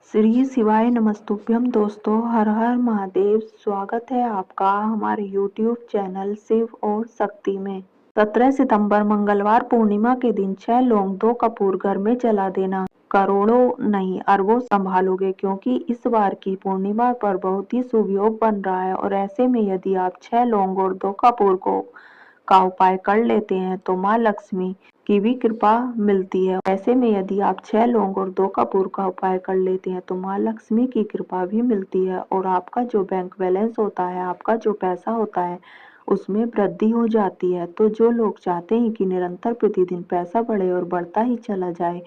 श्री शिवाय नमस्तुभ्यम। दोस्तों, हर हर महादेव। स्वागत है आपका हमारे YouTube चैनल शिव और शक्ति में। 17 सितंबर मंगलवार पूर्णिमा के दिन 6 लौंग 2 कपूर घर में जला देना। करोड़ों नहीं अरबों संभालोगे, क्योंकि इस बार की पूर्णिमा पर बहुत ही शुभ योग बन रहा है। और ऐसे में यदि आप 6 लौंग और 2 कपूर का उपाय कर लेते हैं तो माँ लक्ष्मी की भी कृपा मिलती है। ऐसे में यदि आप 6 लौंग और 2 कपूर का उपाय कर लेते हैं तो माँ लक्ष्मी की कृपा भी मिलती है और आपका जो बैंक बैलेंस होता है, आपका जो पैसा होता है, उसमें वृद्धि हो जाती है। तो जो लोग चाहते हैं कि निरंतर प्रतिदिन पैसा बढ़े और बढ़ता ही चला जाए,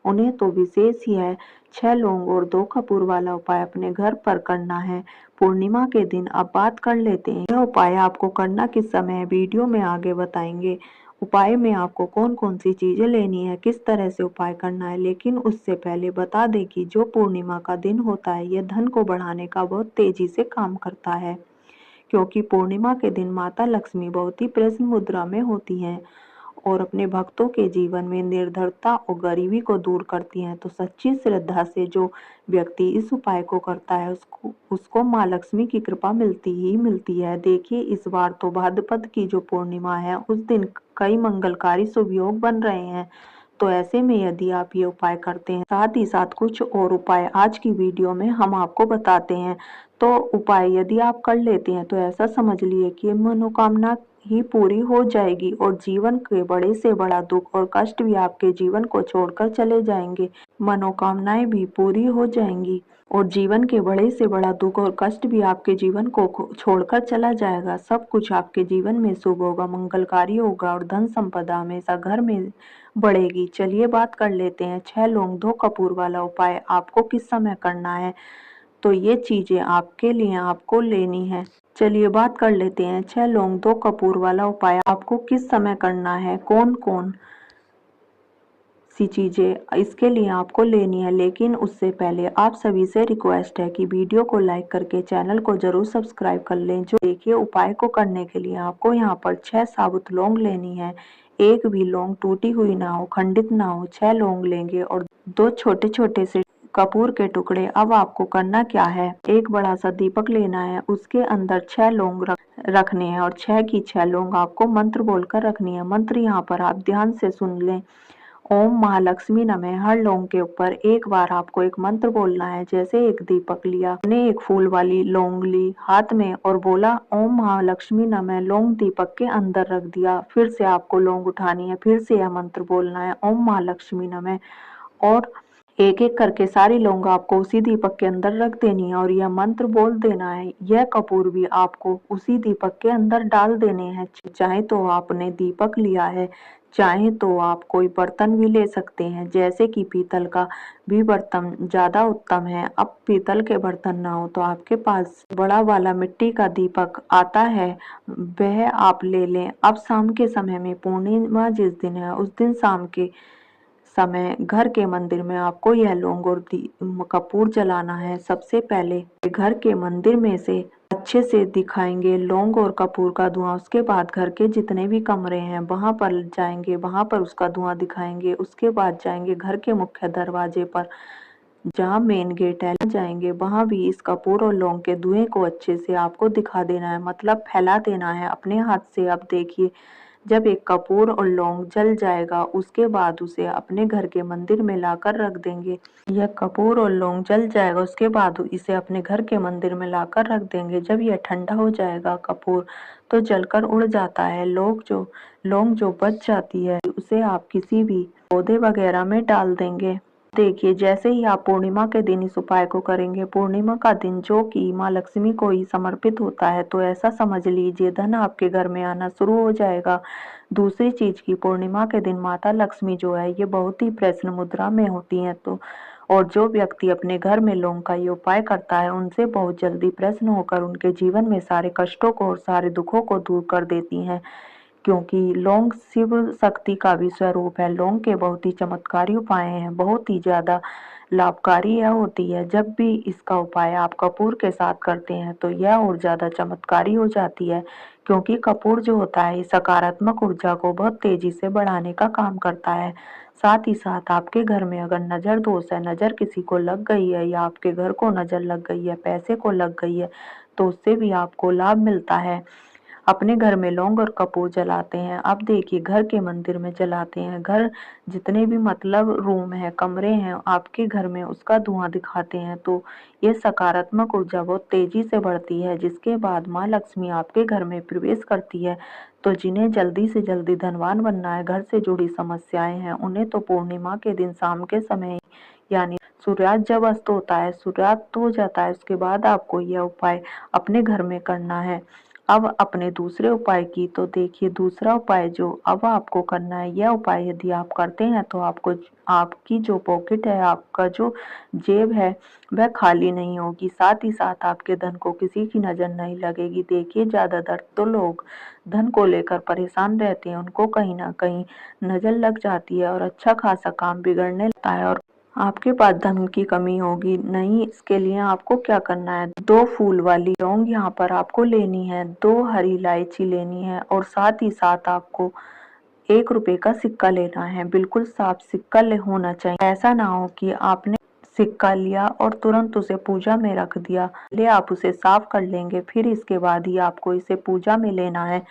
उन्हें तो विशेष ही है 6 लौंग और 2 कपूर वाला उपाय अपने घर पर करना है पूर्णिमा के दिन। अब बात कर लेते हैं यह उपाय आपको करना किस समय है, वीडियो में आगे बताएंगे। उपाय में आपको कौन कौन सी चीजें लेनी है, किस तरह से उपाय करना है, लेकिन उससे पहले बता दें कि जो पूर्णिमा का दिन होता है यह धन को बढ़ाने का बहुत तेजी से काम करता है, क्योंकि पूर्णिमा के दिन माता लक्ष्मी बहुत ही प्रसन्न मुद्रा में होती हैं और अपने भक्तों के जीवन में निर्धनता और गरीबी को दूर करती हैं। तो सच्ची श्रद्धा से जो व्यक्ति इस उपाय को करता है उसको माँ लक्ष्मी की कृपा मिलती ही मिलती है। देखिए, इस बार तो भाद्रपद की जो पूर्णिमा है उस दिन कई मंगलकारी शुभ योग बन रहे हैं। तो ऐसे में यदि आप ये उपाय करते हैं, साथ ही साथ कुछ और उपाय आज की वीडियो में हम आपको बताते हैं। तो उपाय यदि आप कर लेते हैं तो ऐसा समझ लिए कि मनोकामना ही पूरी हो जाएगी और जीवन के बड़े से बड़ा दुख और कष्ट भी आपके जीवन को छोड़कर चले जाएंगे। मनोकामनाएं भी पूरी हो जाएंगी और जीवन के बड़े से बड़ा दुख और कष्ट भी आपके जीवन को छोड़कर चला जाएगा। सब कुछ आपके जीवन में शुभ होगा, मंगलकारी होगा और धन संपदा हमेशा घर में बढ़ेगी। चलिए बात कर लेते हैं 6 लौंग 2 कपूर वाला उपाय आपको किस समय करना है। तो ये चीजें आपके लिए आपको लेनी है। चलिए बात कर लेते हैं 6 लौंग 2 कपूर वाला उपाय आपको किस समय करना है, कौन कौन सी चीजें इसके लिए आपको लेनी है। लेकिन उससे पहले आप सभी से रिक्वेस्ट है कि वीडियो को लाइक करके चैनल को जरूर सब्सक्राइब कर लें। जो देखिए, उपाय को करने के लिए आपको यहाँ पर 6 साबुत लौंग लेनी है। एक भी लौंग टूटी हुई ना हो, खंडित ना हो। 6 लौंग लेंगे और 2 छोटे छोटे से कपूर के टुकड़े। अब आपको करना क्या है, एक बड़ा सा दीपक लेना है, उसके अंदर 6 लौंग रखने हैं और 6 की 6 लौंग आपको मंत्र बोलकर रखनी है। मंत्र यहाँ पर आप ध्यान से सुन लें। ओम महालक्ष्मी नमः। हर लौंग के ऊपर एक बार आपको एक मंत्र बोलना है। जैसे एक दीपक लिया, हमने एक फूल वाली लौंग ली हाथ में और बोला ओम महालक्ष्मी नमः। लौंग दीपक के अंदर रख दिया। फिर से आपको लौंग उठानी है, फिर से यह मंत्र बोलना है ओम महालक्ष्मी नमः और एक एक करके सारी लौंग आपको उसी दीपक के अंदर रख देनी है और यह मंत्र बोल देना है। यह कपूर भी आपको उसी दीपक के अंदर डाल देने हैं। चाहे तो आपने दीपक लिया है, चाहे तो आप कोई बर्तन भी ले सकते हैं, जैसे कि पीतल का भी बर्तन ज्यादा उत्तम है। अब पीतल के बर्तन ना हो तो आपके पास बड़ा वाला मिट्टी का दीपक आता है, वह आप ले लें। अब शाम के समय में पूर्णिमा जिस दिन है उस दिन शाम के समय घर के मंदिर में आपको यह लौंग और कपूर जलाना है। सबसे पहले घर के मंदिर में से अच्छे से दिखाएंगे लौंग और कपूर का धुआं। उसके बाद घर के जितने भी कमरे हैं वहां पर जाएंगे, वहां पर उसका धुआं दिखाएंगे। उसके बाद जाएंगे घर के मुख्य दरवाजे पर, जहाँ मेन गेट है, जाएंगे वहां भी इस कपूर और लौंग के धुएं को अच्छे से आपको दिखा देना है, मतलब फैला देना है अपने हाथ से। अब देखिए, जब एक कपूर और लौंग जल जाएगा उसके बाद उसे अपने घर के मंदिर में लाकर रख देंगे। यह कपूर और लौंग जल जाएगा उसके बाद इसे अपने घर के मंदिर में लाकर रख देंगे। जब यह ठंडा हो जाएगा कपूर तो जलकर उड़ जाता है। लौंग जो बच जाती है उसे आप किसी भी पौधे वगैरह में डाल देंगे। देखिए, जैसे ही आप पूर्णिमा के दिन इस उपाय को करेंगे, पूर्णिमा का दिन जो कि माँ लक्ष्मी को ही समर्पित होता है, तो ऐसा समझ लीजिए धन आपके घर में आना शुरू हो जाएगा। दूसरी चीज की पूर्णिमा के दिन माता लक्ष्मी जो है ये बहुत ही प्रसन्न मुद्रा में होती हैं। तो और जो व्यक्ति अपने घर में लौंग का ये उपाय करता है उनसे बहुत जल्दी प्रसन्न होकर उनके जीवन में सारे कष्टों को और सारे दुखों को दूर कर देती हैं, क्योंकि लौंग शिव शक्ति का भी स्वरूप है। लौंग के बहुत ही चमत्कारी उपाय हैं, बहुत ही ज्यादा लाभकारी यह होती है। जब भी इसका उपाय आप कपूर के साथ करते हैं तो यह और ज़्यादा चमत्कारी हो जाती है, क्योंकि कपूर जो होता है सकारात्मक ऊर्जा को बहुत तेजी से बढ़ाने का काम करता है। साथ ही साथ आपके घर में अगर नज़र दोष है, नज़र किसी को लग गई है या आपके घर को नज़र लग गई है, पैसे को लग गई है, तो उससे भी आपको लाभ मिलता है। अपने घर में लौंग और कपूर जलाते हैं। अब देखिए, घर के मंदिर में जलाते हैं, घर जितने भी मतलब रूम है, कमरे हैं आपके घर में, उसका धुआं दिखाते हैं, तो ये सकारात्मक ऊर्जा बहुत तेजी से बढ़ती है, जिसके बाद माँ लक्ष्मी आपके घर में प्रवेश करती है। तो जिन्हें जल्दी से जल्दी धनवान बनना है, घर से जुड़ी समस्याएं हैं, उन्हें तो पूर्णिमा के दिन शाम के समय, यानी सूर्यास्त जब अस्त होता है, सूर्यास्त हो जाता है, उसके बाद आपको यह उपाय अपने घर में करना है। अब अपने दूसरे उपाय की तो देखिए, दूसरा उपाय जो अब आपको करना है, यह उपाय यदि आप करते हैं तो आपको आपकी जो पॉकेट है, आपका जो जेब है, वह खाली नहीं होगी। साथ ही साथ आपके धन को किसी की नजर नहीं लगेगी। देखिए, ज्यादातर तो लोग धन को लेकर परेशान रहते हैं, उनको कहीं ना कहीं नजर लग जाती है और अच्छा खासा काम बिगड़ने लगता है और आपके पास धन की कमी होगी नहीं। इसके लिए आपको क्या करना है, 2 फूल वाली लौंग यहाँ पर आपको लेनी है, 2 हरी इलायची लेनी है और साथ ही साथ आपको 1 रुपए का सिक्का लेना है। बिल्कुल साफ सिक्का होना चाहिए। ऐसा ना हो कि आपने सिक्का लिया और तुरंत उसे पूजा में रख दिया। पहले आप उसे साफ कर लेंगे, फिर इसके बाद ही आपको इसे पूजा में लेना है।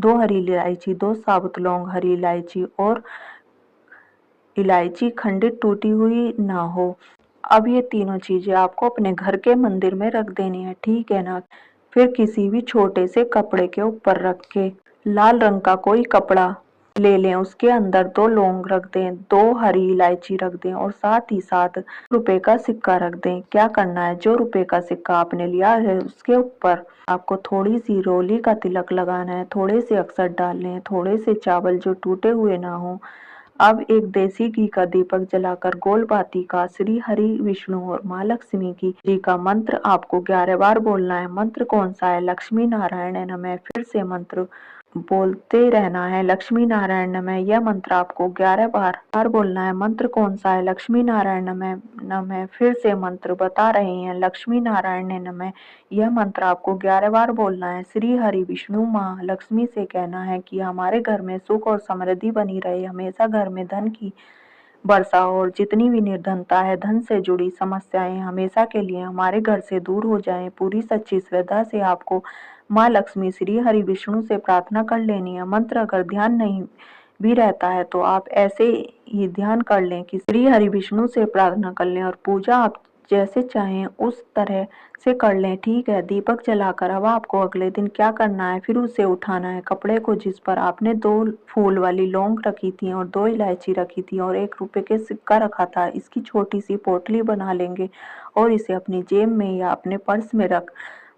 2 हरी इलायची, 2 साबुत लौंग, हरी इलायची और इलायची खंडित टूटी हुई ना हो। अब ये तीनों चीजें आपको अपने घर के मंदिर में रख देनी है, ठीक है ना। फिर किसी भी छोटे से कपड़े के ऊपर रख के लाल रंग का कोई कपड़ा ले लें, उसके अंदर 2 लौंग रख दें, 2 हरी इलायची रख दें और साथ ही साथ रुपए का सिक्का रख दें। क्या करना है, जो रुपए का सिक्का आपने लिया है उसके ऊपर आपको थोड़ी सी रोली का तिलक लगाना है, थोड़े से अक्षत डालने हैं, थोड़े से चावल जो टूटे हुए ना हो। अब एक देसी घी का दीपक जलाकर गोल बाती का श्री हरि विष्णु और माँ लक्ष्मी की जी का मंत्र आपको 11 बार बोलना है। मंत्र कौन सा है, लक्ष्मी नारायण नमः। फिर से मंत्र बोलते रहना है, लक्ष्मी नारायण नमः। यह मंत्र आपको 11 बार बोलना है। मंत्र कौन सा है, लक्ष्मी नारायण नमः नमः। फिर से मंत्र बता रहे हैं, लक्ष्मी नारायण नमः। यह मंत्र आपको 11 बार बोलना है। श्री हरि विष्णु माँ लक्ष्मी से कहना है कि हमारे घर में सुख और समृद्धि बनी रहे, हमेशा घर में धन की वर्षा और जितनी भी निर्धनता है, धन से जुड़ी समस्याएं हमेशा के लिए हमारे घर से दूर हो जाएं। पूरी सच्ची श्रद्धा से आपको माँ लक्ष्मी श्री हरि विष्णु से प्रार्थना कर लेनी है। मंत्र अगर ध्यान नहीं भी रहता है तो आप ऐसे ही ध्यान कर लें कि श्री हरि विष्णु से प्रार्थना कर लें और पूजा आप जैसे चाहें उस तरह से कर लें, ठीक है। दीपक जलाकर अब आपको अगले दिन क्या करना है, फिर उसे उठाना है, कपड़े को जिस पर आपने 2 फूल वाली लौंग रखी थी और 2 इलायची रखी थी और 1 रुपए के सिक्का रखा था, इसकी छोटी सी पोटली बना लेंगे और इसे अपनी जेब में या अपने पर्स में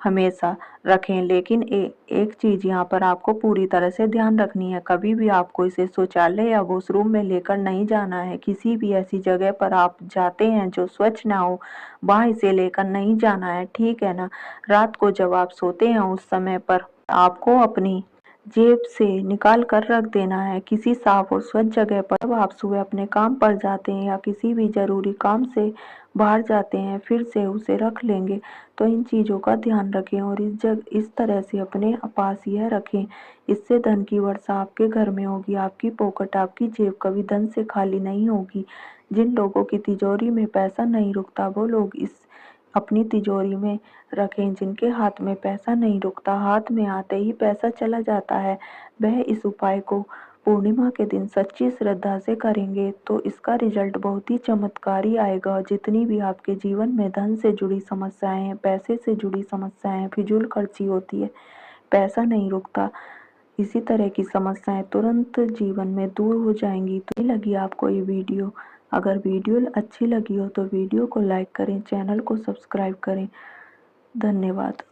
हमेशा रखें। लेकिन एक चीज यहाँ पर आपको पूरी तरह से ध्यान रखनी है, कभी भी आपको इसे शौचालय या वॉशरूम में लेकर नहीं जाना है। किसी भी ऐसी जगह पर आप जाते हैं जो स्वच्छ ना हो, वहां इसे लेकर नहीं जाना है, ठीक है ना। रात को जब आप सोते हैं उस समय पर आपको अपनी जेब से निकाल कर रख देना है किसी साफ और स्वच्छ जगह पर। जब आप सुबह अपने काम पर जाते हैं या किसी भी जरूरी काम से बाहर जाते हैं, फिर से उसे रख लेंगे। तो इन चीजों का ध्यान रखें और इस तरह से अपने पास यह रखें। इससे धन की वर्षा आपके घर में होगी, आपकी पॉकेट, आपकी जेब कभी धन से खाली नहीं होगी। जिन लोगों की तिजोरी में पैसा नहीं रुकता, वो लोग इस अपनी तिजोरी में रखें। जिनके हाथ में पैसा नहीं रुकता, हाथ में आते ही पैसा चला जाता है, वह इस उपाय को पूर्णिमा के दिन सच्ची श्रद्धा से करेंगे तो इसका रिजल्ट बहुत ही चमत्कारी आएगा। जितनी भी आपके जीवन में धन से जुड़ी समस्याएं हैं, पैसे से जुड़ी समस्याएं, फिजूल खर्ची होती है, पैसा नहीं रुकता, इसी तरह की समस्याएं तुरंत जीवन में दूर हो जाएंगी। तो लगी आपको ये वीडियो, अगर वीडियो अच्छी लगी हो तो वीडियो को लाइक करें, चैनल को सब्सक्राइब करें। धन्यवाद।